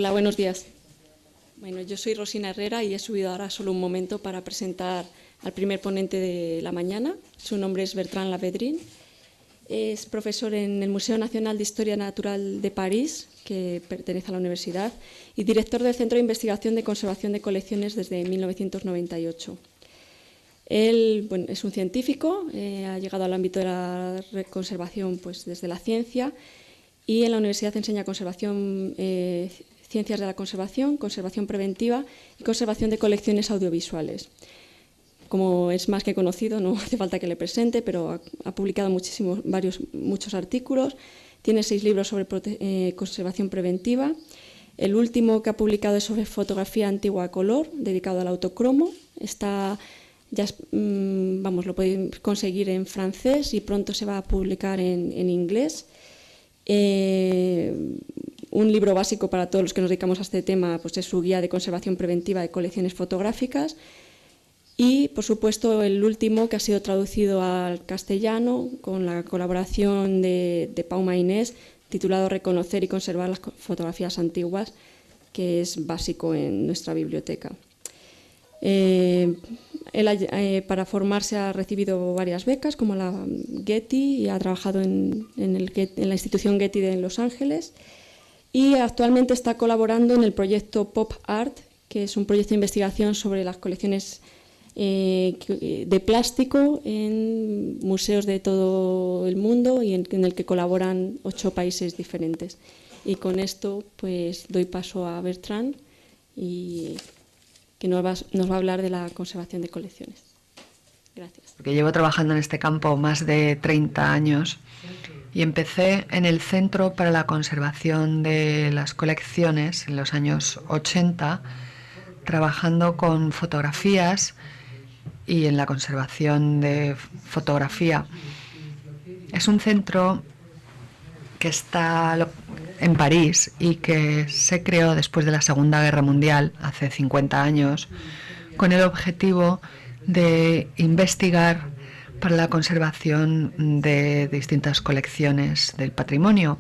Hola, buenos días. Bueno, yo soy Rosina Herrera y he subido ahora solo un momento para presentar al primer ponente de la mañana. Su nombre es Bertrand Lavedrine. Es profesor en el Museo Nacional de Historia Natural de París, que pertenece a la universidad, y director del Centro de Investigación de Conservación de Colecciones desde 1998. Él, bueno, es un científico, ha llegado al ámbito de la conservación pues, desde la ciencia, y en la universidad enseña conservación, ciencias de la conservación, conservación preventiva y conservación de colecciones audiovisuales. Como es más que conocido, no hace falta que le presente, pero ha publicado muchos artículos, tiene 6 libros sobre conservación preventiva. El último que ha publicado es sobre fotografía antigua a color, dedicado al autocromo. Lo podéis conseguir en francés y pronto se va a publicar en inglés. Un libro básico para todos los que nos dedicamos a este tema pues es su guía de conservación preventiva de colecciones fotográficas. Y, por supuesto, el último, que ha sido traducido al castellano con la colaboración de Pauma Inés, titulado Reconocer y conservar las fotografías antiguas, que es básico en nuestra biblioteca. Él, para formarse, ha recibido varias becas, como la Getty, y ha trabajado en la institución Getty de Los Ángeles. Y actualmente está colaborando en el proyecto Pop Art, que es un proyecto de investigación sobre las colecciones de plástico en museos de todo el mundo y en el que colaboran 8 países diferentes. Y con esto pues doy paso a Bertrand, y que nos va a hablar de la conservación de colecciones. Gracias. Porque llevo trabajando en este campo más de 30 años y empecé en el Centro para la Conservación de las Colecciones en los años 80, trabajando con fotografías y en la conservación de fotografía. Es un centro que está en París y que se creó después de la Segunda Guerra Mundial, hace 50 años, con el objetivo de investigar para la conservación de distintas colecciones del patrimonio.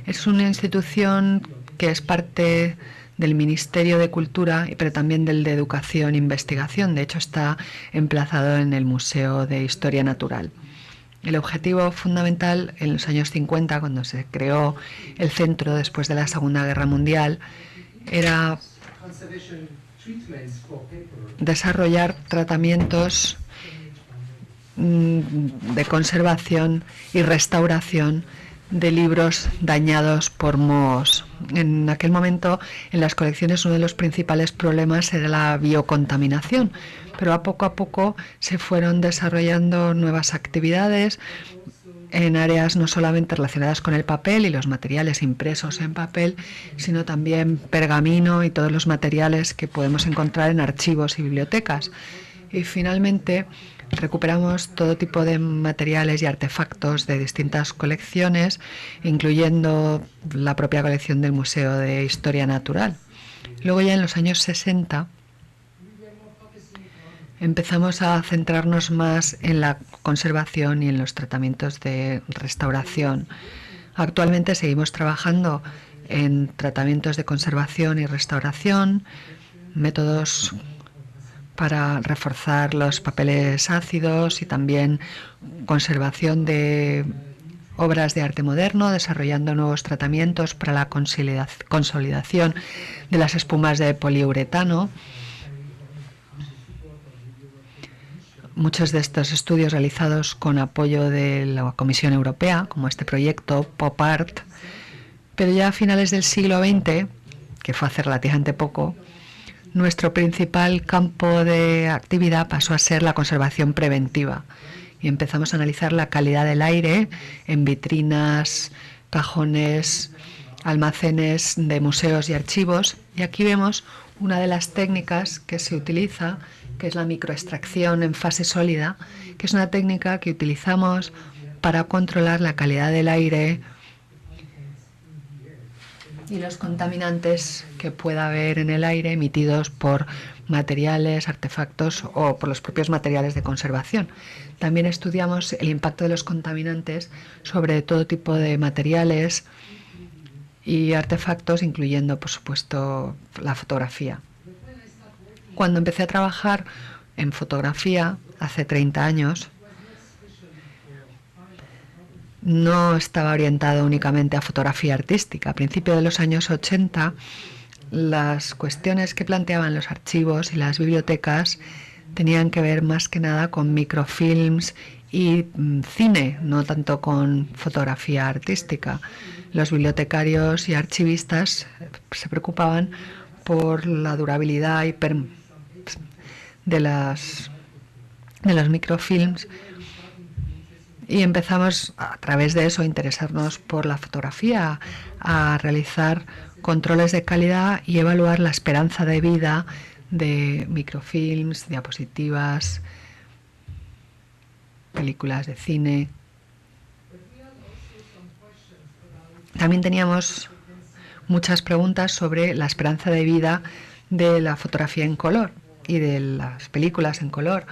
Es una institución que es parte del Ministerio de Cultura, pero también del de Educación e Investigación. De hecho, está emplazado en el Museo de Historia Natural. El objetivo fundamental en los años 50, cuando se creó el centro después de la Segunda Guerra Mundial, era desarrollar tratamientos de conservación y restauración de libros dañados por mohos. En aquel momento, en las colecciones, uno de los principales problemas era la biocontaminación, pero a poco se fueron desarrollando nuevas actividades en áreas no solamente relacionadas con el papel y los materiales impresos en papel, sino también pergamino y todos los materiales que podemos encontrar en archivos y bibliotecas. Y finalmente recuperamos todo tipo de materiales y artefactos de distintas colecciones, incluyendo la propia colección del Museo de Historia Natural. Luego, ya en los años 60, empezamos a centrarnos más en la conservación y en los tratamientos de restauración. Actualmente seguimos trabajando en tratamientos de conservación y restauración, métodos para reforzar los papeles ácidos y también conservación de obras de arte moderno, desarrollando nuevos tratamientos para la consolidación de las espumas de poliuretano. Muchos de estos estudios realizados con apoyo de la Comisión Europea, como este proyecto Pop Art, pero ya a finales del siglo XX, que fue hace relativamente poco, nuestro principal campo de actividad pasó a ser la conservación preventiva y empezamos a analizar la calidad del aire en vitrinas, cajones, almacenes de museos y archivos. Y aquí vemos una de las técnicas que se utiliza, que es la microextracción en fase sólida, que es una técnica que utilizamos para controlar la calidad del aire y los contaminantes que pueda haber en el aire emitidos por materiales, artefactos o por los propios materiales de conservación. También estudiamos el impacto de los contaminantes sobre todo tipo de materiales y artefactos, incluyendo, por supuesto, la fotografía. Cuando empecé a trabajar en fotografía hace 30 años, no estaba orientado únicamente a fotografía artística. A principios de los años 80, las cuestiones que planteaban los archivos y las bibliotecas tenían que ver más que nada con microfilms y cine, no tanto con fotografía artística. Los bibliotecarios y archivistas se preocupaban por la durabilidad de los microfilms, y empezamos a través de eso a interesarnos por la fotografía, a realizar controles de calidad y evaluar la esperanza de vida de microfilms, diapositivas, películas de cine. También teníamos muchas preguntas sobre la esperanza de vida de la fotografía en color y de las películas en color,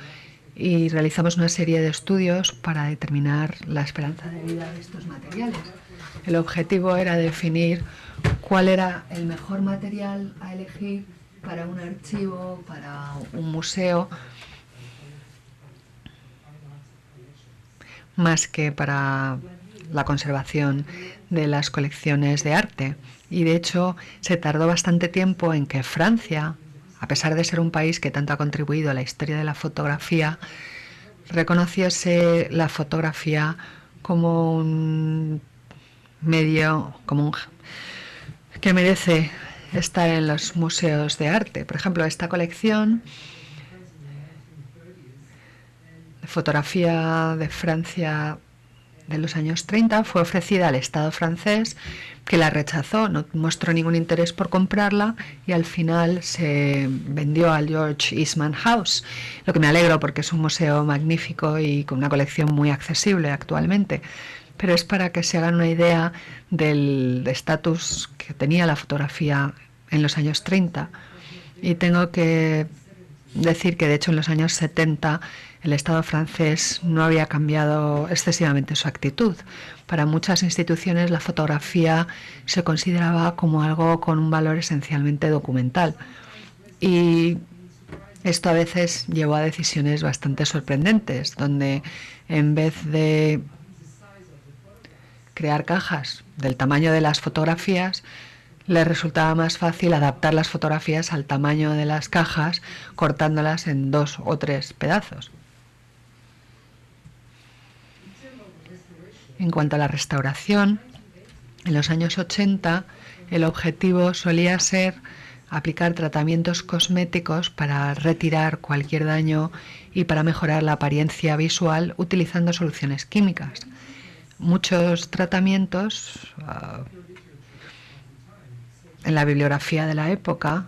y realizamos una serie de estudios para determinar la esperanza de vida de estos materiales. El objetivo era definir cuál era el mejor material a elegir para un archivo, para un museo, más que para la conservación de las colecciones de arte. Y de hecho se tardó bastante tiempo en que Francia, a pesar de ser un país que tanto ha contribuido a la historia de la fotografía, reconociese la fotografía como un medio que merece estar en los museos de arte. Por ejemplo, esta colección de fotografía de Francia de los años 30 fue ofrecida al Estado francés, que la rechazó, no mostró ningún interés por comprarla, y al final se vendió al George Eastman House, lo que me alegro porque es un museo magnífico y con una colección muy accesible actualmente. Pero es para que se hagan una idea del estatus que tenía la fotografía en los años 30. Y tengo que decir que de hecho en los años 70 el Estado francés no había cambiado excesivamente su actitud. Para muchas instituciones la fotografía se consideraba como algo con un valor esencialmente documental, y esto a veces llevó a decisiones bastante sorprendentes, donde en vez de crear cajas del tamaño de las fotografías, les resultaba más fácil adaptar las fotografías al tamaño de las cajas, cortándolas en 2 o 3 pedazos. En cuanto a la restauración, en los años 80 el objetivo solía ser aplicar tratamientos cosméticos para retirar cualquier daño y para mejorar la apariencia visual utilizando soluciones químicas. Muchos tratamientos en la bibliografía de la época,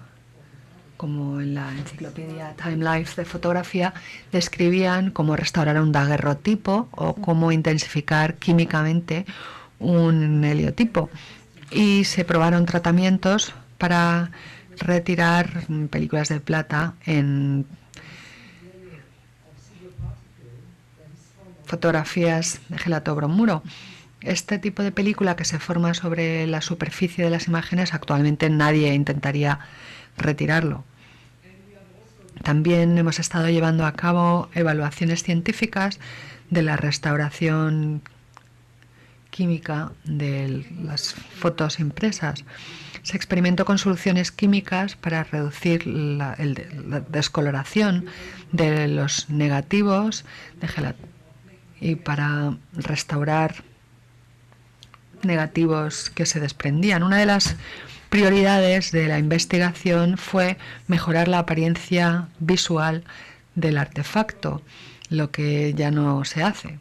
como en la enciclopedia Time Life de fotografía, describían cómo restaurar un daguerrotipo o cómo intensificar químicamente un heliotipo. Y se probaron tratamientos para retirar películas de plata en fotografías de gelatobromuro. Este tipo de película que se forma sobre la superficie de las imágenes, actualmente nadie intentaría retirarlo. También hemos estado llevando a cabo evaluaciones científicas de la restauración química de las fotos impresas. Se experimentó con soluciones químicas para reducir la descoloración de los negativos de gelatina y para restaurar negativos que se desprendían. Una de las prioridades de la investigación fue mejorar la apariencia visual del artefacto, lo que ya no se hace.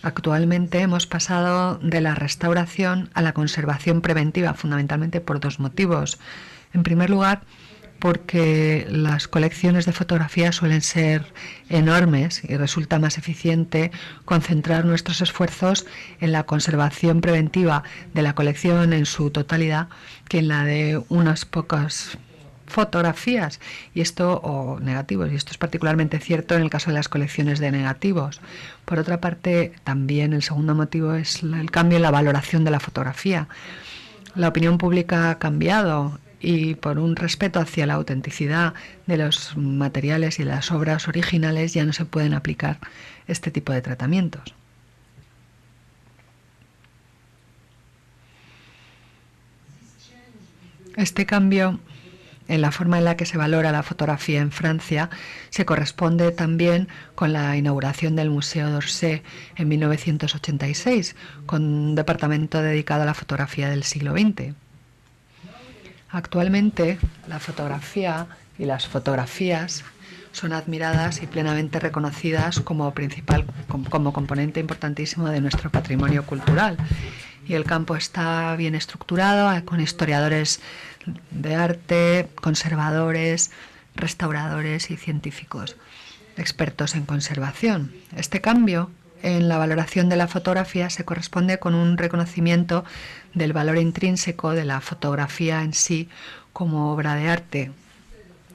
Actualmente hemos pasado de la restauración a la conservación preventiva, fundamentalmente por 2 motivos. En primer lugar, porque las colecciones de fotografía suelen ser enormes y resulta más eficiente concentrar nuestros esfuerzos en la conservación preventiva de la colección en su totalidad que en la de unas pocas fotografías o negativos, y esto es particularmente cierto en el caso de las colecciones de negativos. Por otra parte, también el segundo motivo es el cambio en la valoración de la fotografía. La opinión pública ha cambiado y por un respeto hacia la autenticidad de los materiales y las obras originales ya no se pueden aplicar este tipo de tratamientos. Este cambio en la forma en la que se valora la fotografía en Francia se corresponde también con la inauguración del Museo d'Orsay en 1986, con un departamento dedicado a la fotografía del siglo XX. Actualmente, la fotografía y las fotografías son admiradas y plenamente reconocidas como componente importantísimo de nuestro patrimonio cultural. Y el campo está bien estructurado, con historiadores de arte, conservadores, restauradores y científicos, expertos en conservación. Este cambio en la valoración de la fotografía se corresponde con un reconocimiento del valor intrínseco de la fotografía en sí como obra de arte.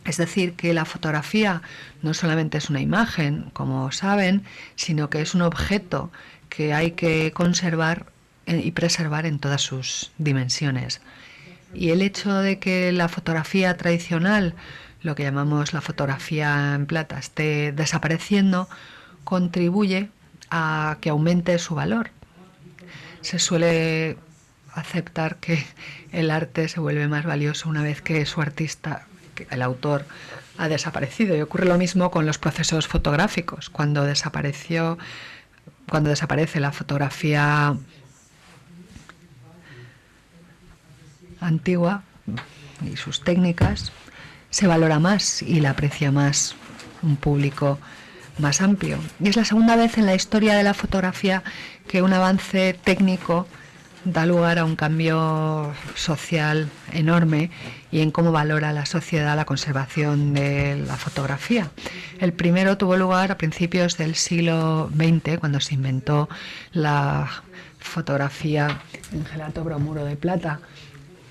Es decir, que la fotografía no solamente es una imagen, como saben, sino que es un objeto que hay que conservar y preservar en todas sus dimensiones. Y el hecho de que la fotografía tradicional, lo que llamamos la fotografía en plata, esté desapareciendo, contribuye a que aumente su valor. Se suele aceptar que el arte se vuelve más valioso una vez que su artista, que el autor, ha desaparecido. Y ocurre lo mismo con los procesos fotográficos. Cuando desaparece la fotografía antigua y sus técnicas, se valora más y la aprecia más un público más amplio. Y es la segunda vez en la historia de la fotografía que un avance técnico da lugar a un cambio social enorme y en cómo valora la sociedad la conservación de la fotografía. El primero tuvo lugar a principios del siglo XX, cuando se inventó la fotografía en gelato bromuro de plata.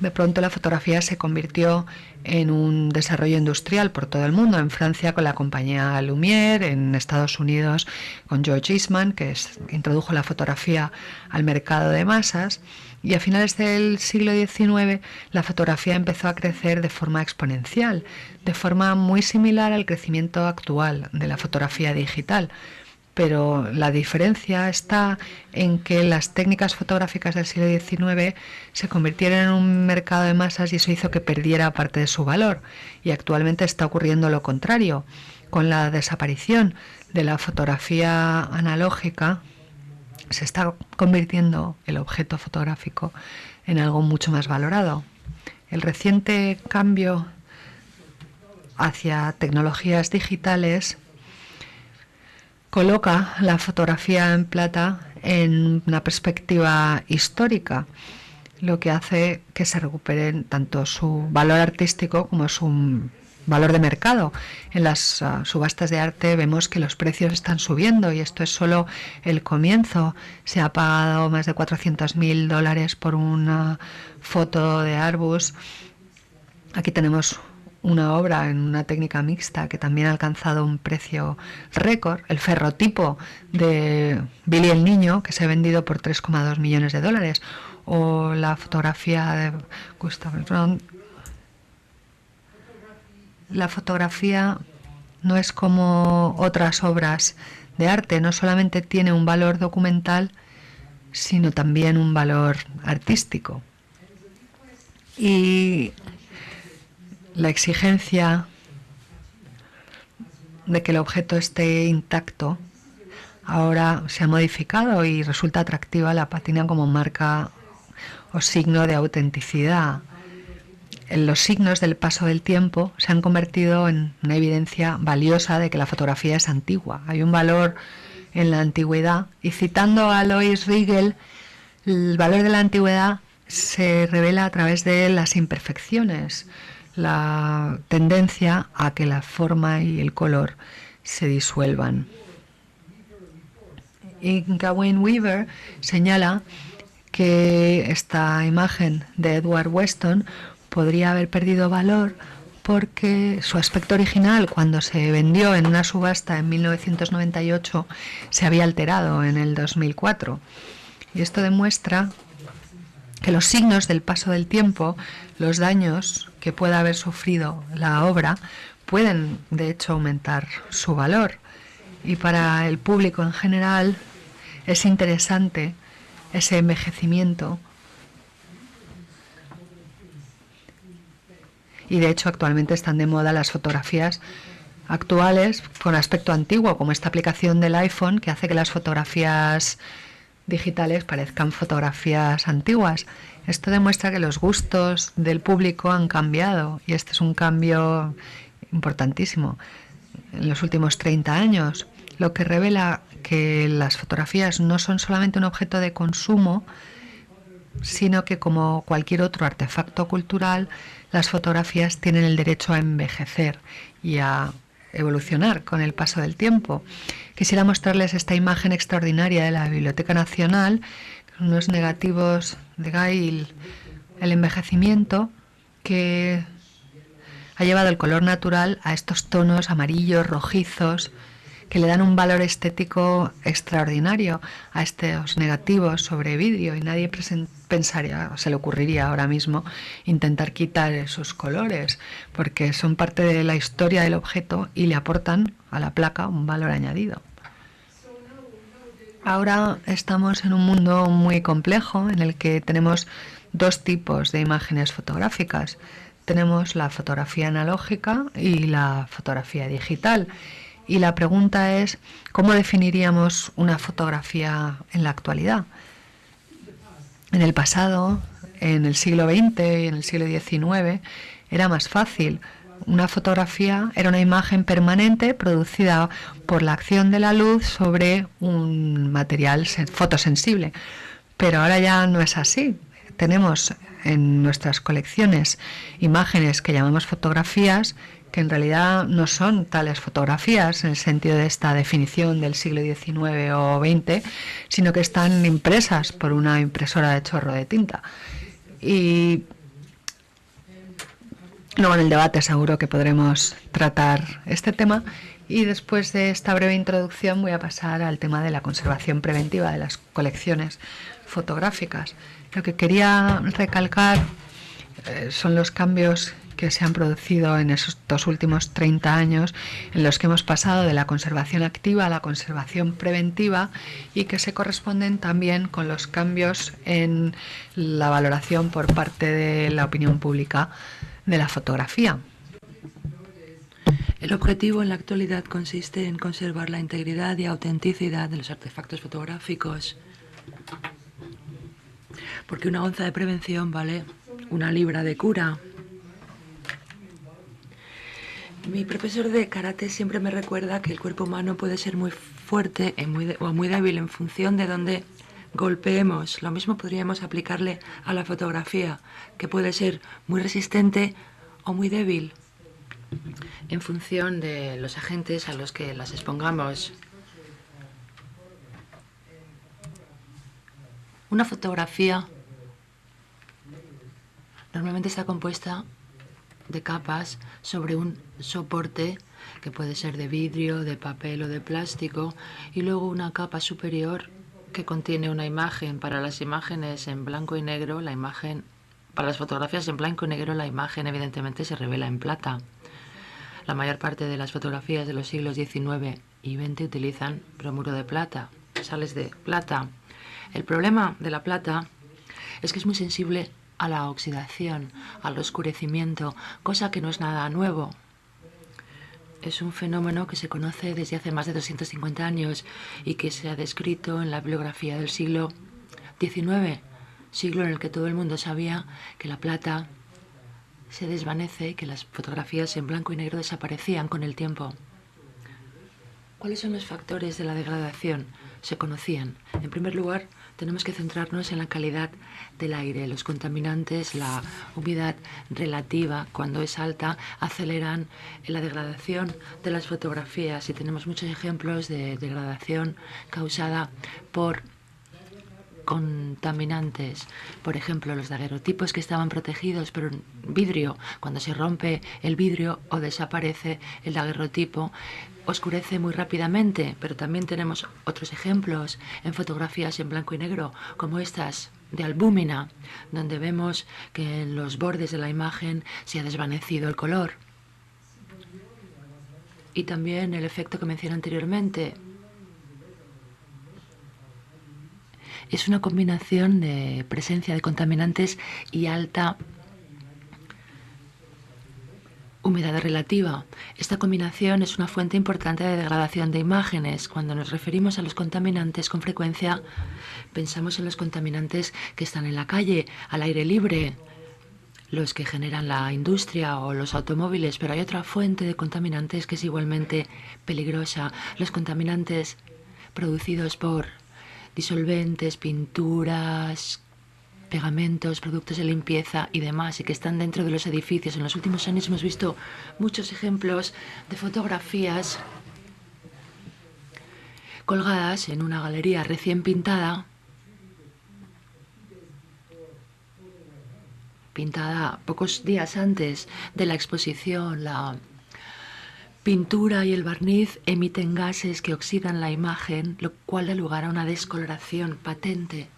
De pronto la fotografía se convirtió en un desarrollo industrial por todo el mundo, en Francia con la compañía Lumière, en Estados Unidos con George Eastman, que introdujo la fotografía al mercado de masas, y a finales del siglo XIX la fotografía empezó a crecer de forma exponencial, de forma muy similar al crecimiento actual de la fotografía digital. Pero la diferencia está en que las técnicas fotográficas del siglo XIX se convirtieron en un mercado de masas y eso hizo que perdiera parte de su valor. Y actualmente está ocurriendo lo contrario. Con la desaparición de la fotografía analógica, se está convirtiendo el objeto fotográfico en algo mucho más valorado. El reciente cambio hacia tecnologías digitales coloca la fotografía en plata en una perspectiva histórica, lo que hace que se recuperen tanto su valor artístico como su valor de mercado. En las subastas de arte vemos que los precios están subiendo y esto es solo el comienzo. Se ha pagado más de $400.000 por una foto de Arbus. Aquí tenemos una obra en una técnica mixta que también ha alcanzado un precio récord, el ferrotipo de Billy el Niño, que se ha vendido por $3,2 millones, o la fotografía de Gustave Ron. La fotografía no es como otras obras de arte, no solamente tiene un valor documental, sino también un valor artístico. Y la exigencia de que el objeto esté intacto ahora se ha modificado y resulta atractiva la pátina como marca o signo de autenticidad. Los signos del paso del tiempo se han convertido en una evidencia valiosa de que la fotografía es antigua. Hay un valor en la antigüedad y, citando a Alois Riegel, el valor de la antigüedad se revela a través de las imperfecciones, la tendencia a que la forma y el color se disuelvan. Y Gawain Weaver señala que esta imagen de Edward Weston podría haber perdido valor porque su aspecto original, cuando se vendió en una subasta en 1998, se había alterado en el 2004. Y esto demuestra que los signos del paso del tiempo, los daños que pueda haber sufrido la obra, pueden de hecho aumentar su valor. Y para el público en general es interesante ese envejecimiento. Y de hecho actualmente están de moda las fotografías actuales con aspecto antiguo, como esta aplicación del iPhone que hace que las fotografías digitales parezcan fotografías antiguas. Esto demuestra que los gustos del público han cambiado y este es un cambio importantísimo en los últimos 30 años, lo que revela que las fotografías no son solamente un objeto de consumo, sino que como cualquier otro artefacto cultural, las fotografías tienen el derecho a envejecer y a evolucionar con el paso del tiempo. Quisiera mostrarles esta imagen extraordinaria de la Biblioteca Nacional, unos negativos de Gail, el envejecimiento que ha llevado el color natural a estos tonos amarillos, rojizos, que le dan un valor estético extraordinario a estos negativos sobre vidrio, y nadie pensaría, o se le ocurriría ahora mismo, intentar quitar esos colores, porque son parte de la historia del objeto y le aportan a la placa un valor añadido. Ahora estamos en un mundo muy complejo en el que tenemos dos tipos de imágenes fotográficas. Tenemos la fotografía analógica y la fotografía digital. Y la pregunta es, ¿cómo definiríamos una fotografía en la actualidad? En el pasado, en el siglo XX y en el siglo XIX, era más fácil. Una fotografía era una imagen permanente producida por la acción de la luz sobre un material fotosensible. Pero ahora ya no es así. Tenemos en nuestras colecciones imágenes que llamamos fotografías, que en realidad no son tales fotografías en el sentido de esta definición del siglo XIX o XX, sino que están impresas por una impresora de chorro de tinta. Y luego en el debate seguro que podremos tratar este tema, y después de esta breve introducción voy a pasar al tema de la conservación preventiva de las colecciones fotográficas. Lo que quería recalcar son los cambios que se han producido en estos últimos 30 años, en los que hemos pasado de la conservación activa a la conservación preventiva, y que se corresponden también con los cambios en la valoración por parte de la opinión pública de la fotografía. El objetivo en la actualidad consiste en conservar la integridad y autenticidad de los artefactos fotográficos, porque una onza de prevención vale una libra de cura. Mi profesor de karate siempre me recuerda que el cuerpo humano puede ser muy fuerte o muy débil en función de dónde golpeemos. Lo mismo podríamos aplicarle a la fotografía, que puede ser muy resistente o muy débil en función de los agentes a los que las expongamos. Una fotografía normalmente está compuesta de capas sobre un soporte que puede ser de vidrio, de papel o de plástico, y luego una capa superior que contiene una imagen. Para las imágenes en blanco y negro, para las fotografías en blanco y negro, la imagen evidentemente se revela en plata. La mayor parte de las fotografías de los siglos XIX y XX utilizan bromuro de plata, sales de plata. El problema de la plata es que es muy sensible a la oxidación, al oscurecimiento, cosa que no es nada nuevo. Es un fenómeno que se conoce desde hace más de 250 años y que se ha descrito en la bibliografía del siglo XIX, siglo en el que todo el mundo sabía que la plata se desvanece y que las fotografías en blanco y negro desaparecían con el tiempo. ¿Cuáles son los factores de la degradación? Se conocían. En primer lugar, tenemos que centrarnos en la calidad del aire. Los contaminantes, la humedad relativa, cuando es alta, aceleran la degradación de las fotografías, y tenemos muchos ejemplos de degradación causada por contaminantes. Por ejemplo, los daguerrotipos que estaban protegidos por un vidrio. Cuando se rompe el vidrio o desaparece el daguerrotipo, oscurece muy rápidamente. Pero también tenemos otros ejemplos en fotografías en blanco y negro, como estas de albúmina, donde vemos que en los bordes de la imagen se ha desvanecido el color. Y también el efecto que mencioné anteriormente. Es una combinación de presencia de contaminantes y alta humedad relativa. Esta combinación es una fuente importante de degradación de imágenes. Cuando nos referimos a los contaminantes, con frecuencia pensamos en los contaminantes que están en la calle, al aire libre, los que generan la industria o los automóviles, pero hay otra fuente de contaminantes que es igualmente peligrosa. Los contaminantes producidos por disolventes, pinturas, pegamentos, productos de limpieza y demás, y que están dentro de los edificios. En los últimos años hemos visto muchos ejemplos de fotografías colgadas en una galería recién pintada, pocos días antes de la exposición. La pintura y el barniz emiten gases que oxidan la imagen, lo cual da lugar a una descoloración patente.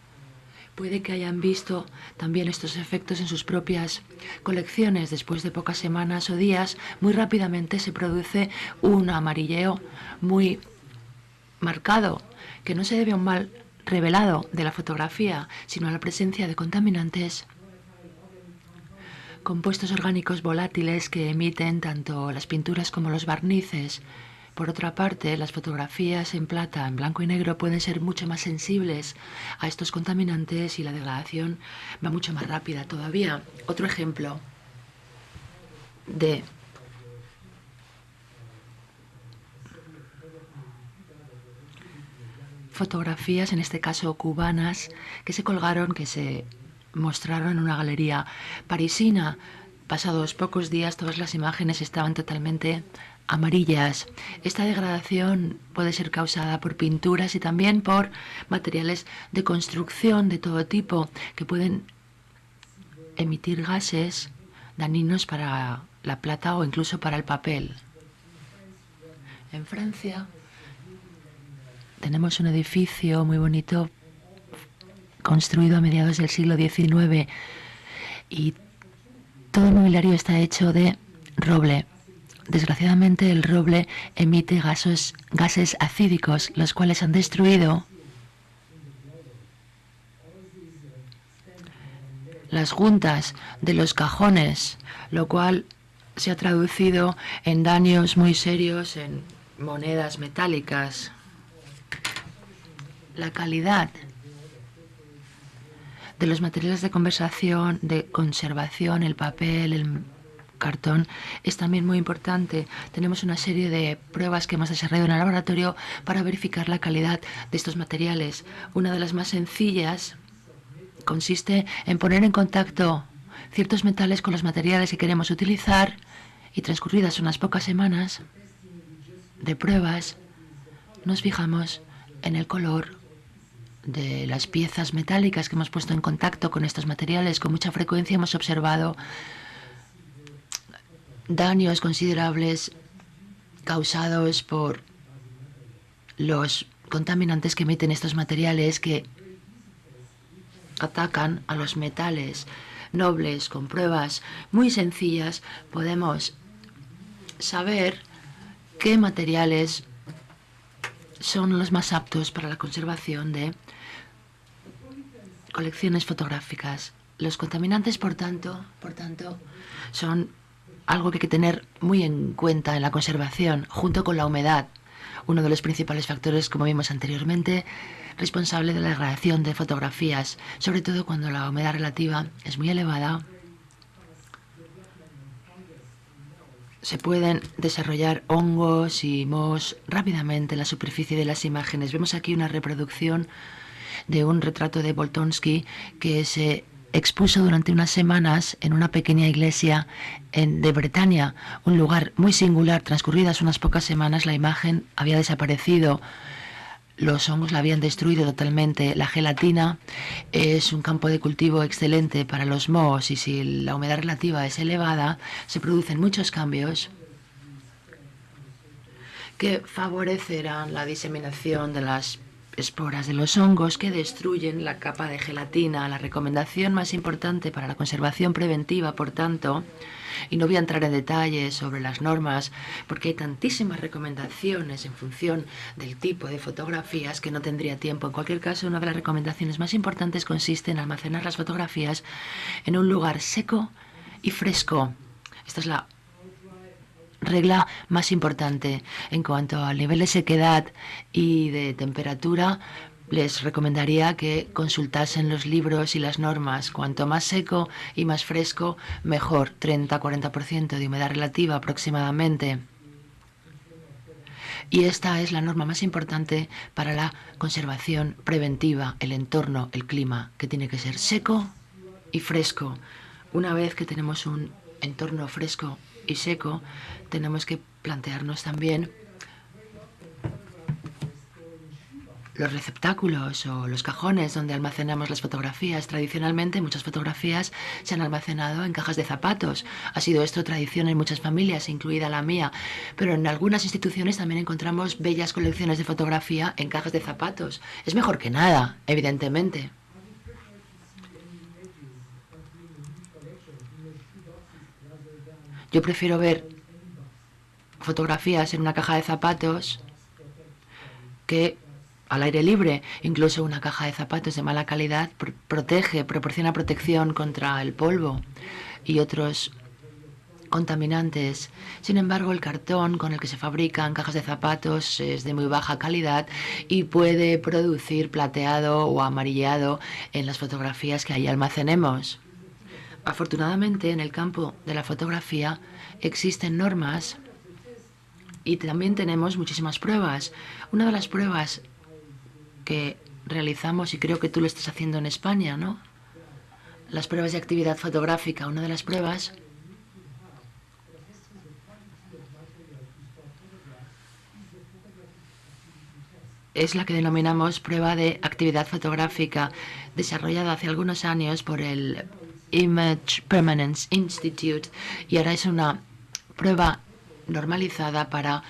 Puede que hayan visto también estos efectos en sus propias colecciones. Después de pocas semanas o días, muy rápidamente se produce un amarilleo muy marcado, que no se debe a un mal revelado de la fotografía, sino a la presencia de contaminantes, compuestos orgánicos volátiles que emiten tanto las pinturas como los barnices. Por otra parte, las fotografías en plata, en blanco y negro, pueden ser mucho más sensibles a estos contaminantes y la degradación va mucho más rápida todavía. Otro ejemplo de fotografías, en este caso cubanas, que se colgaron, que se mostraron en una galería parisina. Pasados pocos días, todas las imágenes estaban totalmente amarillas. Esta degradación puede ser causada por pinturas y también por materiales de construcción de todo tipo que pueden emitir gases dañinos para la plata o incluso para el papel. En Francia tenemos un edificio muy bonito construido a mediados del siglo XIX y todo el mobiliario está hecho de roble. Desgraciadamente, el roble emite gases acídicos, los cuales han destruido las juntas de los cajones, lo cual se ha traducido en daños muy serios en monedas metálicas. La calidad de los materiales de conservación, el papel, el cartón, es también muy importante. Tenemos una serie de pruebas que hemos desarrollado en el laboratorio para verificar la calidad de estos materiales. Una de las más sencillas consiste en poner en contacto ciertos metales con los materiales que queremos utilizar y, transcurridas unas pocas semanas de pruebas, nos fijamos en el color de las piezas metálicas que hemos puesto en contacto con estos materiales. Con mucha frecuencia hemos observado daños considerables causados por los contaminantes que emiten estos materiales, que atacan a los metales nobles. Con pruebas muy sencillas podemos saber qué materiales son los más aptos para la conservación de colecciones fotográficas. Los contaminantes, por tanto, son algo que hay que tener muy en cuenta en la conservación, junto con la humedad, uno de los principales factores, como vimos anteriormente, responsable de la degradación de fotografías, sobre todo cuando la humedad relativa es muy elevada. Se pueden desarrollar hongos y mohos rápidamente en la superficie de las imágenes. Vemos aquí una reproducción de un retrato de Boltanski que se expuso durante unas semanas en una pequeña iglesia de Bretaña, un lugar muy singular. Transcurridas unas pocas semanas, la imagen había desaparecido. los hongos la habían destruido totalmente. La gelatina es un campo de cultivo excelente para los mohos y si la humedad relativa es elevada, se producen muchos cambios que favorecerán la diseminación de las esporas de los hongos que destruyen la capa de gelatina. La recomendación más importante para la conservación preventiva, por tanto, y no voy a entrar en detalles sobre las normas, porque hay tantísimas recomendaciones en función del tipo de fotografías que no tendría tiempo. En cualquier caso, una de las recomendaciones más importantes consiste en almacenar las fotografías en un lugar seco y fresco. Esta es la regla más importante. En cuanto al nivel de sequedad y de temperatura, les recomendaría que consultasen los libros y las normas. Cuanto más seco y más fresco, mejor. 30-40% de humedad relativa aproximadamente. Y esta es la norma más importante para la conservación preventiva, el entorno, el clima, que tiene que ser seco y fresco. Una vez que tenemos un entorno fresco y seco, tenemos que plantearnos también los receptáculos o los cajones donde almacenamos las fotografías. Tradicionalmente muchas fotografías se han almacenado en cajas de zapatos. Ha sido esto tradición en muchas familias, incluida la mía. Pero en algunas instituciones también encontramos bellas colecciones de fotografía en cajas de zapatos. Es mejor que nada, evidentemente. Yo prefiero ver fotografías en una caja de zapatos que al aire libre. Incluso una caja de zapatos de mala calidad proporciona protección contra el polvo y otros contaminantes. Sin embargo, el cartón con el que se fabrican cajas de zapatos es de muy baja calidad y puede producir plateado o amarillado en las fotografías que ahí almacenemos. Afortunadamente, en el campo de la fotografía existen normas y también tenemos muchísimas pruebas. Una de las pruebas que realizamos, y creo que tú lo estás haciendo en España, ¿no? Las pruebas de actividad fotográfica. Una de las pruebas es la que denominamos prueba de actividad fotográfica, desarrollada hace algunos años por el Image Permanence Institute, y ahora es una prueba normalizada para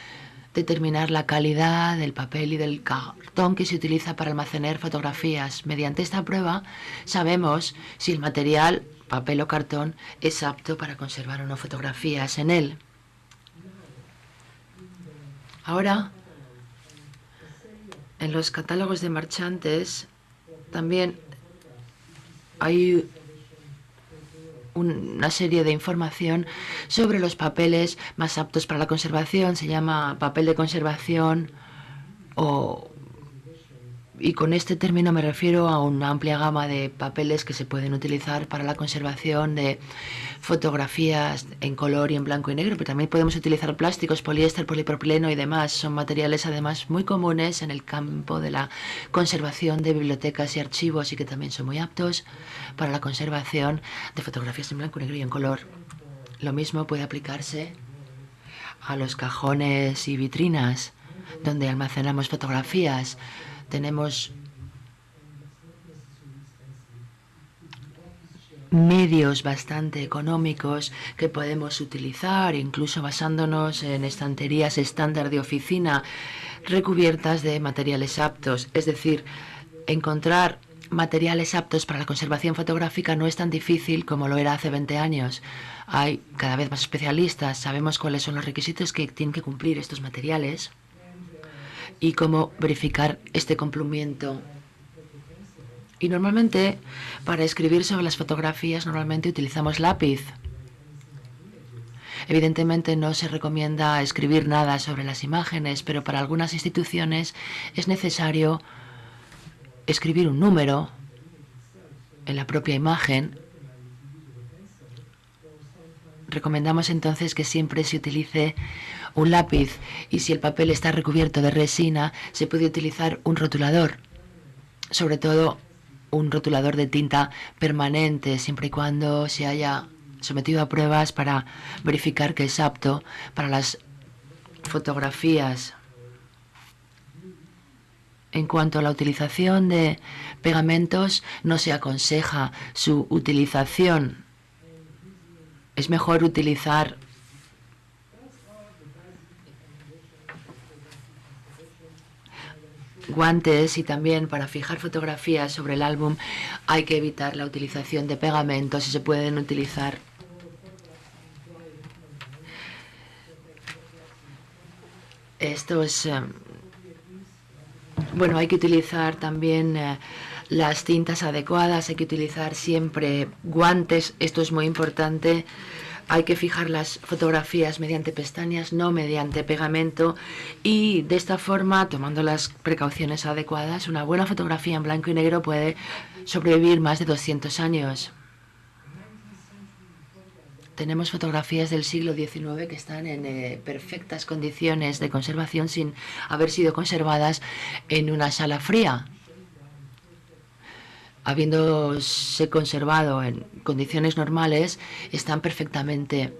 determinar la calidad del papel y del cartón que se utiliza para almacenar fotografías. Mediante esta prueba sabemos si el material, papel o cartón, es apto para conservar o no fotografías en él. Ahora, en los catálogos de marchantes también hay una serie de información sobre los papeles más aptos para la conservación. Se llama papel de conservación y con este término me refiero a una amplia gama de papeles que se pueden utilizar para la conservación de fotografías en color y en blanco y negro, pero también podemos utilizar plásticos, poliéster, polipropileno y demás. Son materiales además muy comunes en el campo de la conservación de bibliotecas y archivos y que también son muy aptos para la conservación de fotografías en blanco y negro y en color. Lo mismo puede aplicarse a los cajones y vitrinas donde almacenamos fotografías. Tenemos medios bastante económicos que podemos utilizar, incluso basándonos en estanterías estándar de oficina recubiertas de materiales aptos. Es decir, encontrar materiales aptos para la conservación fotográfica no es tan difícil como lo era hace 20 años. Hay cada vez más especialistas, sabemos cuáles son los requisitos que tienen que cumplir estos materiales y cómo verificar este cumplimiento. Y normalmente, para escribir sobre las fotografías, normalmente utilizamos lápiz. Evidentemente no se recomienda escribir nada sobre las imágenes, pero para algunas instituciones es necesario escribir un número en la propia imagen. Recomendamos entonces que siempre se utilice un lápiz y si el papel está recubierto de resina, se puede utilizar un rotulador, sobre todo un rotulador de tinta permanente, siempre y cuando se haya sometido a pruebas para verificar que es apto para las fotografías En cuanto a la utilización de pegamentos, no se aconseja su utilización. Es mejor utilizar guantes, y también para fijar fotografías sobre el álbum hay que evitar la utilización de pegamentos y se pueden utilizar estos. Bueno, hay que utilizar también las tintas adecuadas, hay que utilizar siempre guantes, esto es muy importante. Hay que fijar las fotografías mediante pestañas, no mediante pegamento, y de esta forma, tomando las precauciones adecuadas, una buena fotografía en blanco y negro puede sobrevivir más de 200 años. Tenemos fotografías del siglo XIX que están en perfectas condiciones de conservación sin haber sido conservadas en una sala fría. Habiéndose conservado en condiciones normales, están perfectamente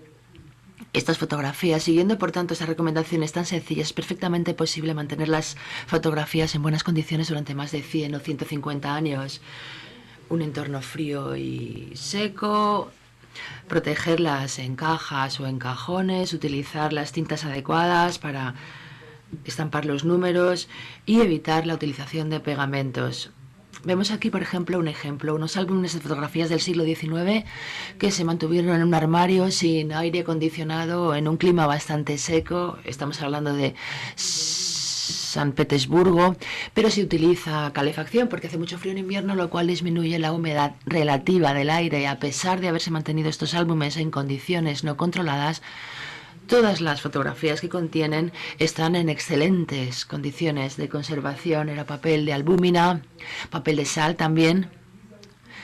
estas fotografías. Siguiendo, por tanto, estas recomendaciones tan sencillas, es perfectamente posible mantener las fotografías en buenas condiciones durante más de 100 o 150 años. Un entorno frío y seco, protegerlas en cajas o en cajones, utilizar las tintas adecuadas para estampar los números y evitar la utilización de pegamentos. Vemos aquí, por ejemplo, unos álbumes de fotografías del siglo XIX que se mantuvieron en un armario sin aire acondicionado, en un clima bastante seco. Estamos hablando de San Petersburgo, pero se utiliza calefacción porque hace mucho frío en invierno, lo cual disminuye la humedad relativa del aire. A pesar de haberse mantenido estos álbumes en condiciones no controladas, todas las fotografías que contienen están en excelentes condiciones de conservación. Era papel de albúmina, papel de sal también.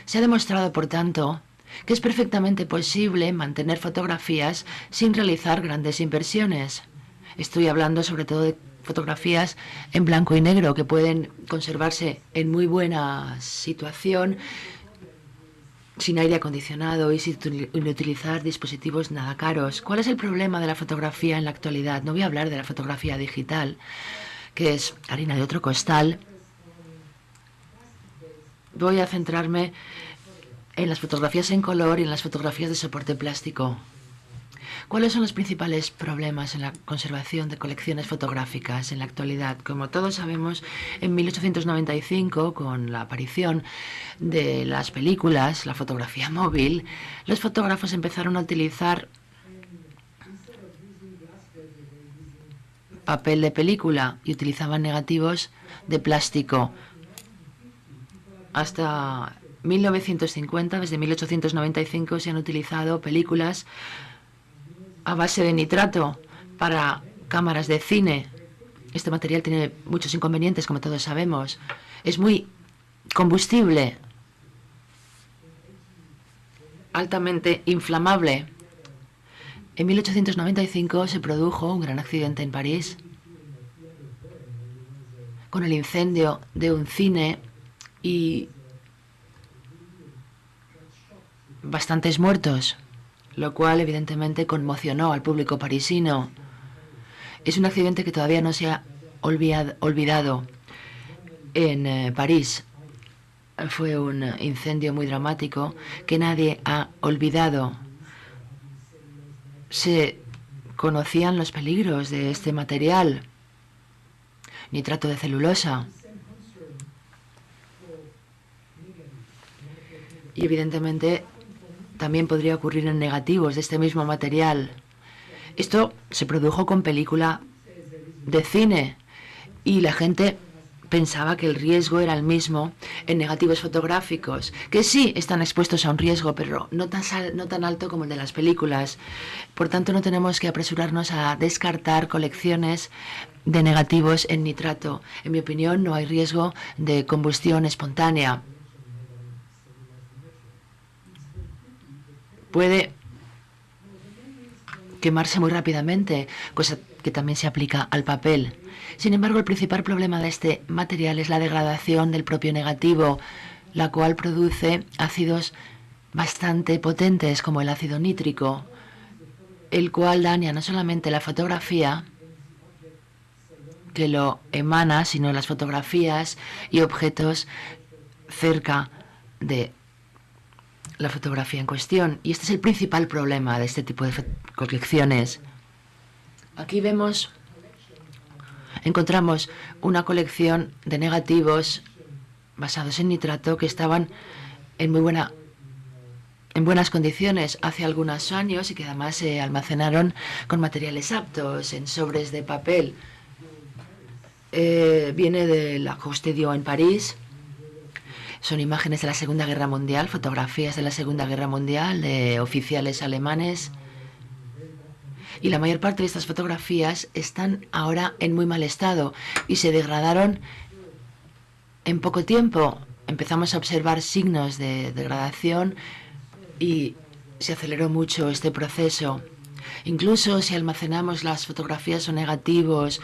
Se ha demostrado, por tanto, que es perfectamente posible mantener fotografías sin realizar grandes inversiones. Estoy hablando sobre todo de fotografías en blanco y negro que pueden conservarse en muy buena situación, sin aire acondicionado y sin utilizar dispositivos nada caros. ¿Cuál es el problema de la fotografía en la actualidad? No voy a hablar de la fotografía digital, que es harina de otro costal. Voy a centrarme en las fotografías en color y en las fotografías de soporte plástico. ¿Cuáles son los principales problemas en la conservación de colecciones fotográficas en la actualidad? Como todos sabemos, en 1895, con la aparición de las películas, la fotografía móvil, los fotógrafos empezaron a utilizar papel de película y utilizaban negativos de plástico. Hasta 1950, desde 1895, se han utilizado películas a base de nitrato para cámaras de cine. Este material tiene muchos inconvenientes, como todos sabemos. Es muy combustible, altamente inflamable. En 1895 se produjo un gran accidente en París con el incendio de un cine y bastantes muertos, lo cual evidentemente conmocionó al público parisino. Es un accidente que todavía no se ha olvidado en París. Fue un incendio muy dramático que nadie ha olvidado. Se conocían los peligros de este material, nitrato de celulosa. Y evidentemente también podría ocurrir en negativos de este mismo material. Esto se produjo con película de cine y la gente pensaba que el riesgo era el mismo en negativos fotográficos, que sí están expuestos a un riesgo, pero no tan alto como el de las películas. Por tanto, no tenemos que apresurarnos a descartar colecciones de negativos en nitrato. En mi opinión, no hay riesgo de combustión espontánea. Puede quemarse muy rápidamente, cosa que también se aplica al papel. Sin embargo, el principal problema de este material es la degradación del propio negativo, la cual produce ácidos bastante potentes como el ácido nítrico, el cual daña no solamente la fotografía, que lo emana, sino las fotografías y objetos cerca de la fotografía en cuestión. Y este es el principal problema de este tipo de colecciones. Aquí encontramos una colección de negativos basados en nitrato que estaban en buenas condiciones hace algunos años y que además se almacenaron con materiales aptos en sobres de papel. Viene de la Coste-Dieu en París. Son imágenes de la Segunda Guerra Mundial, fotografías de la Segunda Guerra Mundial de oficiales alemanes. Y la mayor parte de estas fotografías están ahora en muy mal estado y se degradaron en poco tiempo. Empezamos a observar signos de degradación y se aceleró mucho este proceso. Incluso si almacenamos las fotografías o negativos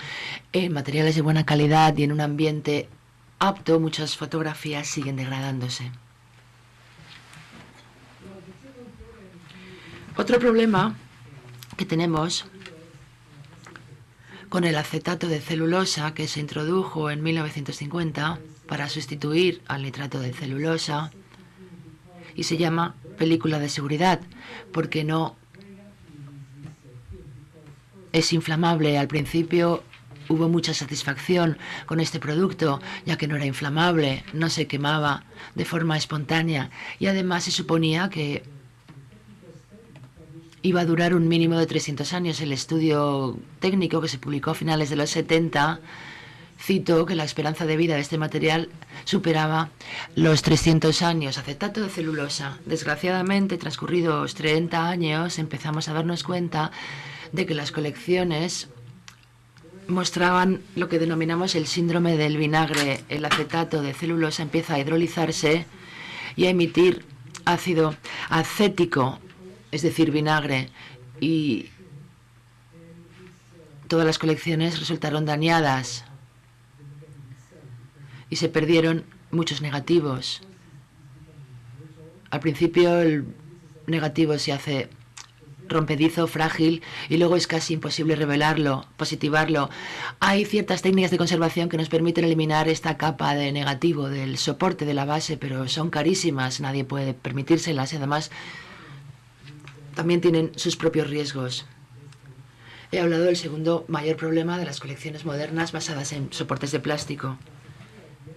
en materiales de buena calidad y en un ambiente apto, muchas fotografías siguen degradándose. Otro problema que tenemos con el acetato de celulosa que se introdujo en 1950 para sustituir al nitrato de celulosa y se llama película de seguridad porque no es inflamable. Al principio hubo mucha satisfacción con este producto, ya que no era inflamable, no se quemaba de forma espontánea y además se suponía que iba a durar un mínimo de 300 años. El estudio técnico que se publicó a finales de los 70 citó que la esperanza de vida de este material superaba los 300 años. Acetato de celulosa. Desgraciadamente, transcurridos 30 años, empezamos a darnos cuenta de que las colecciones mostraban lo que denominamos el síndrome del vinagre. El acetato de celulosa empieza a hidrolizarse y a emitir ácido acético, es decir, vinagre, y todas las colecciones resultaron dañadas y se perdieron muchos negativos. Al principio el negativo se hace rompedizo, frágil, y luego es casi imposible revelarlo, positivarlo. Hay ciertas técnicas de conservación que nos permiten eliminar esta capa de negativo del soporte de la base, pero son carísimas, nadie puede permitírselas y además también tienen sus propios riesgos. He hablado del segundo mayor problema de las colecciones modernas basadas en soportes de plástico.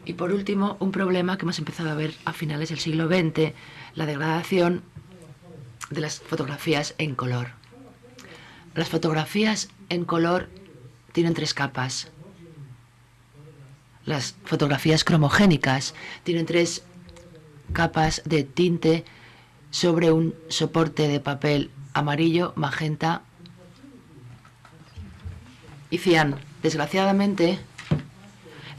Y por último, un problema que hemos empezado a ver a finales del siglo XX, la degradación de las fotografías en color. Las fotografías en color tienen tres capas. Las fotografías cromogénicas tienen tres capas de tinte sobre un soporte de papel amarillo, magenta y cian. Desgraciadamente,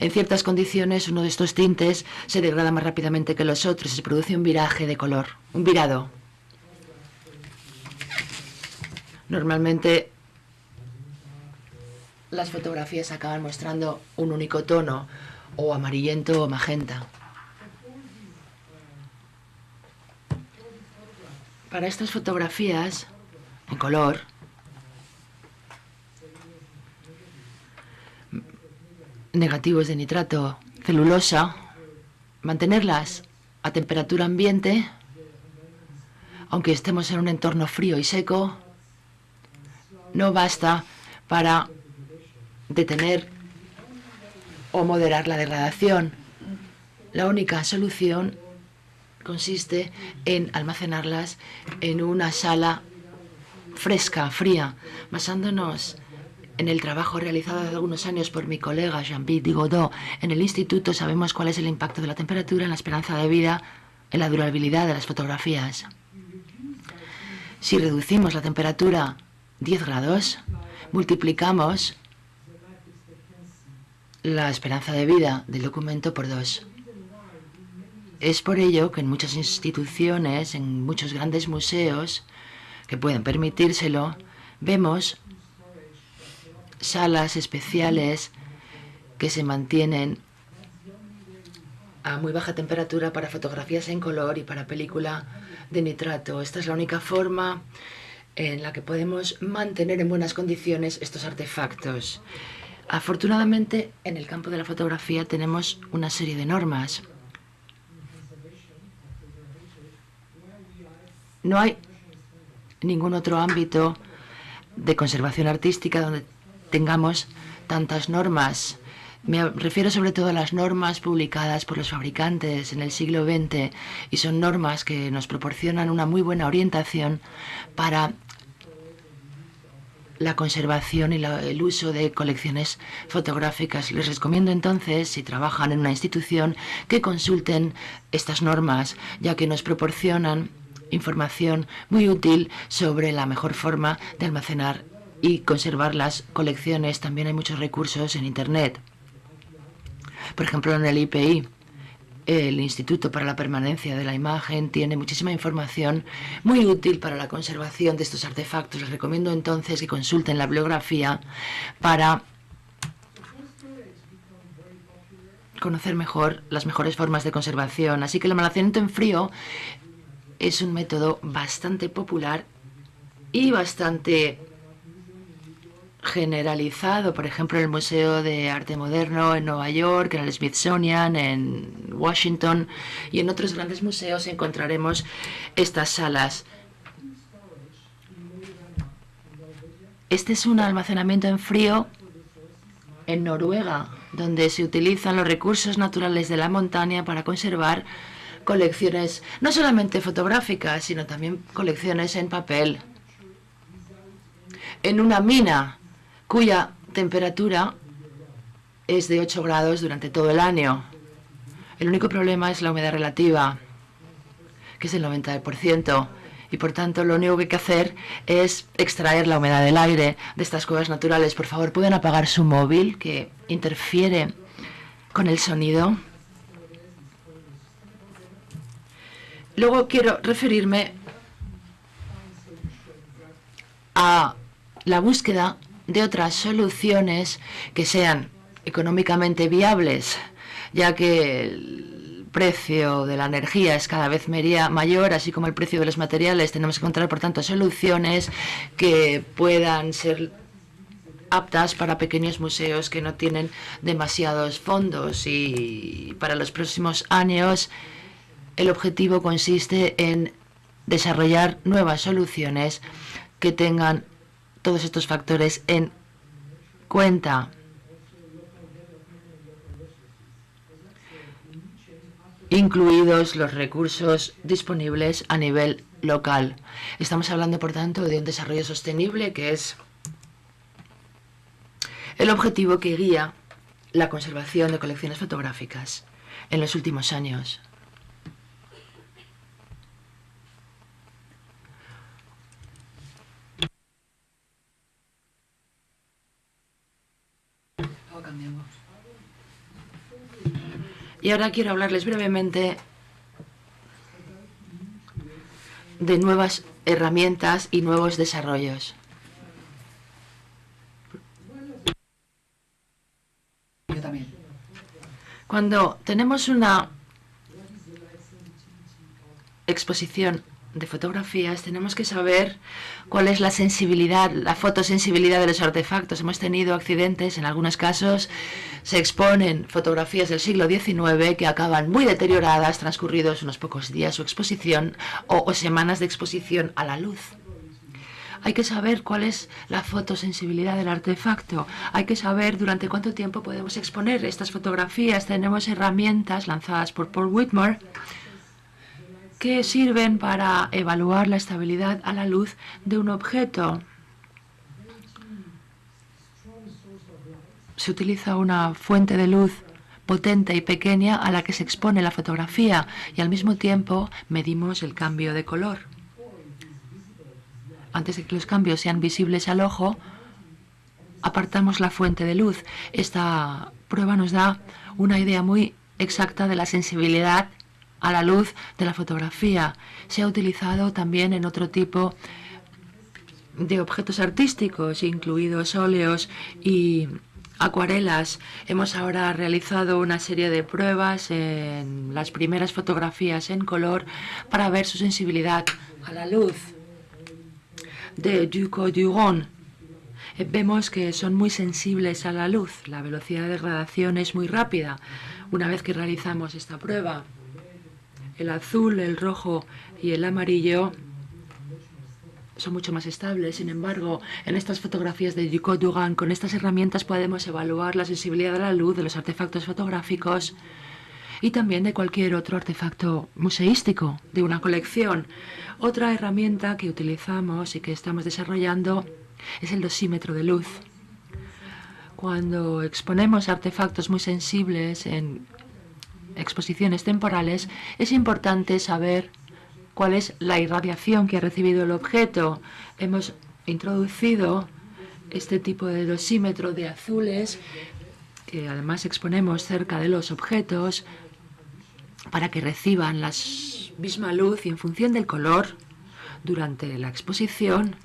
en ciertas condiciones, uno de estos tintes se degrada más rápidamente que los otros y se produce un viraje de color, un virado. Normalmente, las fotografías acaban mostrando un único tono, o amarillento o magenta. Para estas fotografías en color, negativos de nitrato, celulosa, mantenerlas a temperatura ambiente, aunque estemos en un entorno frío y seco, no basta para detener o moderar la degradación. La única solución consiste en almacenarlas en una sala fresca, fría, basándonos en el trabajo realizado hace algunos años por mi colega Jean-Pierre Digodot. En el instituto sabemos cuál es el impacto de la temperatura en la esperanza de vida, en la durabilidad de las fotografías. Si reducimos la temperatura 10 grados, multiplicamos la esperanza de vida del documento por 2. Es por ello que en muchas instituciones, en muchos grandes museos que pueden permitírselo, vemos salas especiales que se mantienen a muy baja temperatura para fotografías en color y para película de nitrato. Esta es la única forma en la que podemos mantener en buenas condiciones estos artefactos. Afortunadamente, en el campo de la fotografía tenemos una serie de normas. No hay ningún otro ámbito de conservación artística donde tengamos tantas normas. Me refiero sobre todo a las normas publicadas por los fabricantes en el siglo XX, y son normas que nos proporcionan una muy buena orientación para la conservación y el uso de colecciones fotográficas. Les recomiendo entonces, si trabajan en una institución, que consulten estas normas, ya que nos proporcionan información muy útil sobre la mejor forma de almacenar y conservar las colecciones. También hay muchos recursos en Internet. Por ejemplo, en el IPI, el Instituto para la Permanencia de la Imagen, tiene muchísima información muy útil para la conservación de estos artefactos. Les recomiendo entonces que consulten la bibliografía para conocer mejor las mejores formas de conservación. Así que el almacenamiento en frío es un método bastante popular y bastante generalizado, por ejemplo, en el Museo de Arte Moderno en Nueva York, en el Smithsonian, en Washington, y en otros grandes museos encontraremos estas salas. Este es un almacenamiento en frío en Noruega, donde se utilizan los recursos naturales de la montaña para conservar colecciones no solamente fotográficas, sino también colecciones en papel. En una mina cuya temperatura es de 8 grados durante todo el año. El único problema es la humedad relativa, que es el 90%, y por tanto lo único que hay que hacer es extraer la humedad del aire de estas cuevas naturales. Por favor, ¿pueden apagar su móvil, que interfiere con el sonido? Luego quiero referirme a la búsqueda de otras soluciones que sean económicamente viables, ya que el precio de la energía es cada vez mayor, así como el precio de los materiales. Tenemos que encontrar, por tanto, soluciones que puedan ser aptas para pequeños museos que no tienen demasiados fondos, y para los próximos años el objetivo consiste en desarrollar nuevas soluciones que tengan todos estos factores en cuenta. Incluidos los recursos disponibles a nivel local. Estamos hablando, por tanto, de un desarrollo sostenible, que es el objetivo que guía la conservación de colecciones fotográficas en los últimos años. Y ahora quiero hablarles brevemente de nuevas herramientas y nuevos desarrollos. Yo también. Cuando tenemos una exposición de fotografías, tenemos que saber cuál es la sensibilidad, la fotosensibilidad de los artefactos. Hemos tenido accidentes, en algunos casos se exponen fotografías del siglo XIX que acaban muy deterioradas transcurridos unos pocos días su exposición o semanas de exposición a la luz. Hay que saber cuál es la fotosensibilidad del artefacto. Hay que saber durante cuánto tiempo podemos exponer estas fotografías. Tenemos herramientas lanzadas por Paul Whitmore que sirven para evaluar la estabilidad a la luz de un objeto. Se utiliza una fuente de luz potente y pequeña a la que se expone la fotografía, y al mismo tiempo medimos el cambio de color. Antes de que los cambios sean visibles al ojo, apartamos la fuente de luz. Esta prueba nos da una idea muy exacta de la sensibilidad a la luz de la fotografía. Se ha utilizado también en otro tipo de objetos artísticos, incluidos óleos y acuarelas. Hemos ahora realizado una serie de pruebas en las primeras fotografías en color para ver su sensibilidad a la luz. De Ducos-Duron vemos que son muy sensibles a la luz. La velocidad de degradación es muy rápida. Una vez que realizamos esta prueba, el azul, el rojo y el amarillo son mucho más estables. Sin embargo, en estas fotografías de Ducot-Durán, con estas herramientas podemos evaluar la sensibilidad a la luz de los artefactos fotográficos y también de cualquier otro artefacto museístico de una colección. Otra herramienta que utilizamos y que estamos desarrollando es el dosímetro de luz. Cuando exponemos artefactos muy sensibles en exposiciones temporales, es importante saber cuál es la irradiación que ha recibido el objeto. Hemos introducido este tipo de dosímetro de azules que además exponemos cerca de los objetos para que reciban la misma luz y en función del color durante la exposición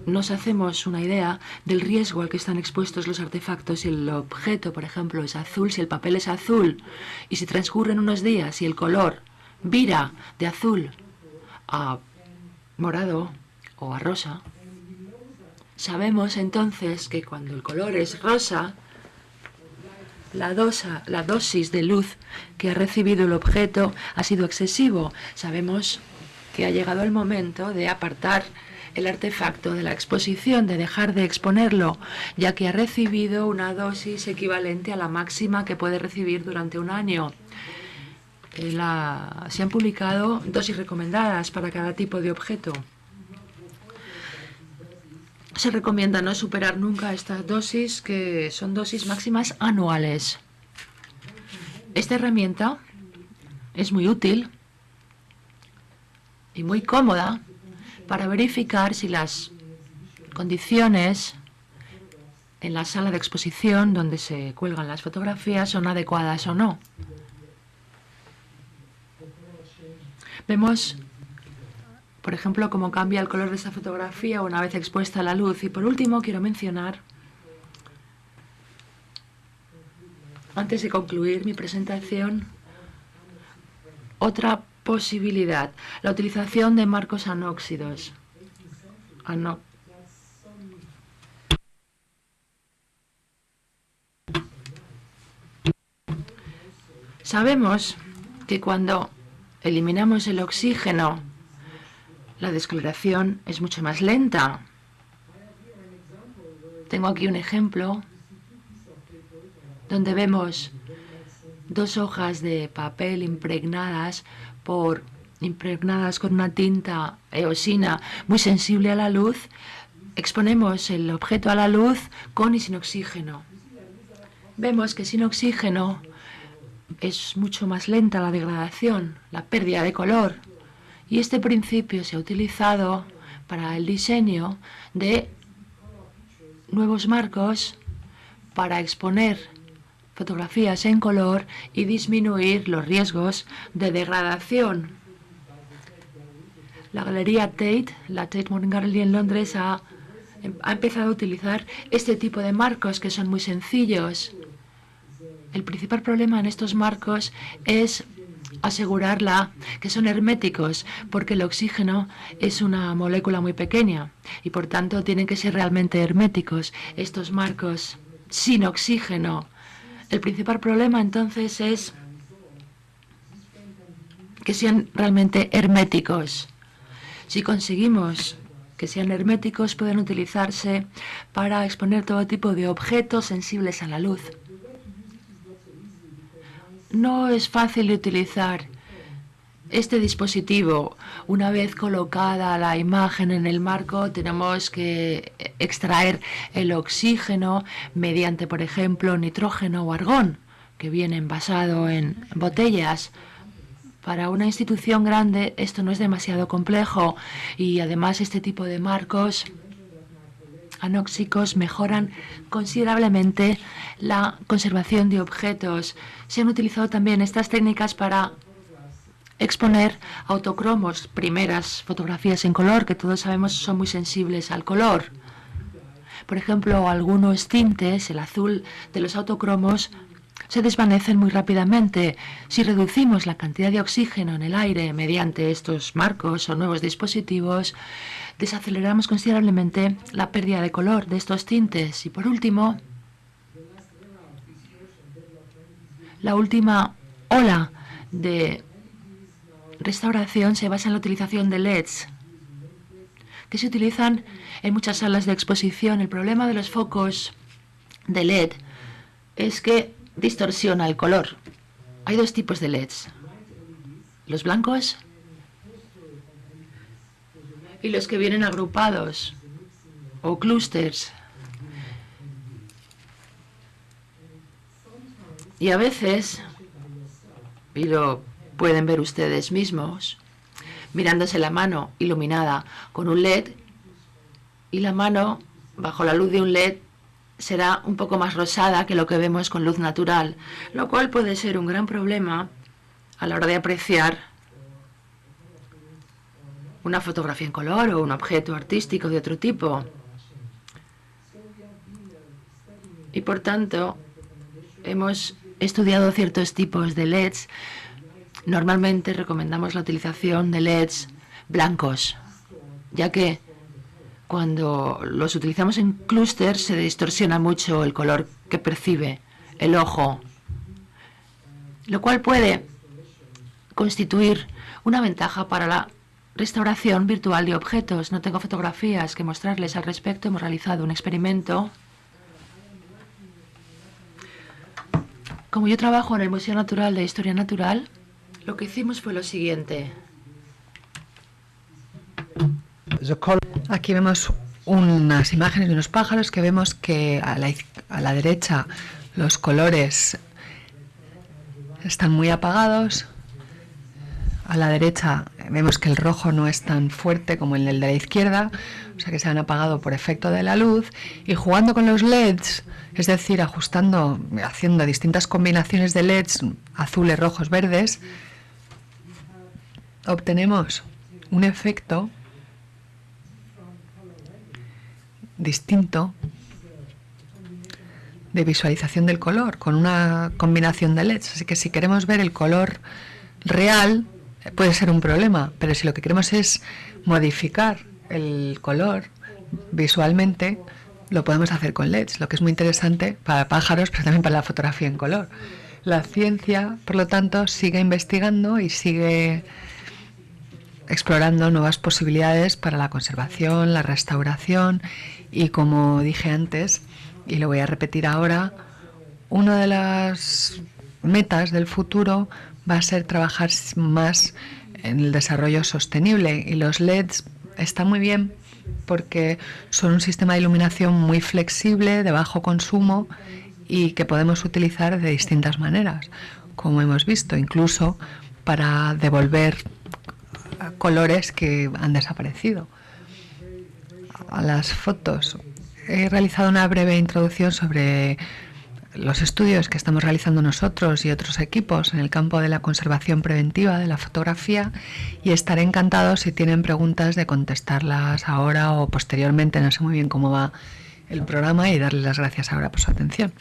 nos hacemos una idea del riesgo al que están expuestos los artefactos. Si el objeto, por ejemplo, es azul, si el papel es azul y si transcurren unos días y el color vira de azul a morado o a rosa, sabemos entonces que cuando el color es rosa, la dosis de luz que ha recibido el objeto ha sido excesivo. Sabemos que ha llegado el momento de apartar el artefacto de la exposición, de dejar de exponerlo, ya que ha recibido una dosis equivalente a la máxima que puede recibir durante un año. Se han publicado dosis recomendadas para cada tipo de objeto. Se recomienda no superar nunca estas dosis, que son dosis máximas anuales. Esta herramienta es muy útil y muy cómoda para verificar si las condiciones en la sala de exposición donde se cuelgan las fotografías son adecuadas o no. Vemos, por ejemplo, cómo cambia el color de esta fotografía una vez expuesta a la luz. Y por último, quiero mencionar, antes de concluir mi presentación, otra posibilidad, la utilización de marcos anóxidos. Sabemos que cuando eliminamos el oxígeno, la descoloración es mucho más lenta. Tengo aquí un ejemplo donde vemos dos hojas de papel impregnadas con una tinta eosina muy sensible a la luz. Exponemos el objeto a la luz con y sin oxígeno. Vemos que sin oxígeno es mucho más lenta la degradación, la pérdida de color. Y este principio se ha utilizado para el diseño de nuevos marcos para exponer fotografías en color y disminuir los riesgos de degradación. La galería Tate, la Tate Modern Gallery en Londres, ha empezado a utilizar este tipo de marcos que son muy sencillos. El principal problema en estos marcos es asegurarla que son herméticos, porque el oxígeno es una molécula muy pequeña y por tanto tienen que ser realmente herméticos. Estos marcos sin oxígeno, el principal problema entonces es que sean realmente herméticos. Si conseguimos que sean herméticos, pueden utilizarse para exponer todo tipo de objetos sensibles a la luz. No es fácil de utilizar este dispositivo. Una vez colocada la imagen en el marco, tenemos que extraer el oxígeno mediante, por ejemplo, nitrógeno o argón, que viene envasado en botellas. Para una institución grande esto no es demasiado complejo y además este tipo de marcos anóxicos mejoran considerablemente la conservación de objetos. Se han utilizado también estas técnicas para exponer autocromos, primeras fotografías en color, que todos sabemos son muy sensibles al color. Por ejemplo, algunos tintes, el azul de los autocromos, se desvanecen muy rápidamente. Si reducimos la cantidad de oxígeno en el aire mediante estos marcos o nuevos dispositivos, desaceleramos considerablemente la pérdida de color de estos tintes. Y por último, la última ola de restauración se basa en la utilización de LEDs, que se utilizan en muchas salas de exposición. El problema de los focos de LED es que distorsiona el color. Hay dos tipos de LEDs: los blancos y los que vienen agrupados o clústeres. Y a veces, y lo pueden ver ustedes mismos, mirándose la mano iluminada con un LED, y la mano bajo la luz de un LED será un poco más rosada que lo que vemos con luz natural, lo cual puede ser un gran problema a la hora de apreciar una fotografía en color o un objeto artístico de otro tipo. Y por tanto, hemos estudiado ciertos tipos de LEDs. Normalmente recomendamos la utilización de LEDs blancos, ya que cuando los utilizamos en clúster se distorsiona mucho el color que percibe el ojo, lo cual puede constituir una ventaja para la restauración virtual de objetos. No tengo fotografías que mostrarles al respecto. Hemos realizado un experimento. Como yo trabajo en el Museo Natural de Historia Natural, lo que hicimos fue lo siguiente. Aquí vemos unas imágenes de unos pájaros que vemos que a la derecha los colores están muy apagados. A la derecha vemos que el rojo no es tan fuerte como el de la izquierda, o sea que se han apagado por efecto de la luz. Y jugando con los LEDs, es decir, ajustando, haciendo distintas combinaciones de LEDs, azules, rojos, verdes, obtenemos un efecto distinto de visualización del color con una combinación de LEDs. Así que si queremos ver el color real puede ser un problema, pero si lo que queremos es modificar el color visualmente, lo podemos hacer con LEDs, lo que es muy interesante para pájaros, pero también para la fotografía en color. La ciencia, por lo tanto, sigue investigando y sigue explorando nuevas posibilidades para la conservación, la restauración, y como dije antes, y lo voy a repetir ahora, una de las metas del futuro va a ser trabajar más en el desarrollo sostenible, y los LEDs están muy bien porque son un sistema de iluminación muy flexible, de bajo consumo y que podemos utilizar de distintas maneras, como hemos visto, incluso para devolver colores que han desaparecido a las fotos. He realizado una breve introducción sobre los estudios que estamos realizando nosotros y otros equipos en el campo de la conservación preventiva de la fotografía, y estaré encantado si tienen preguntas de contestarlas ahora o posteriormente. No sé muy bien cómo va el programa, y darles las gracias ahora por su atención.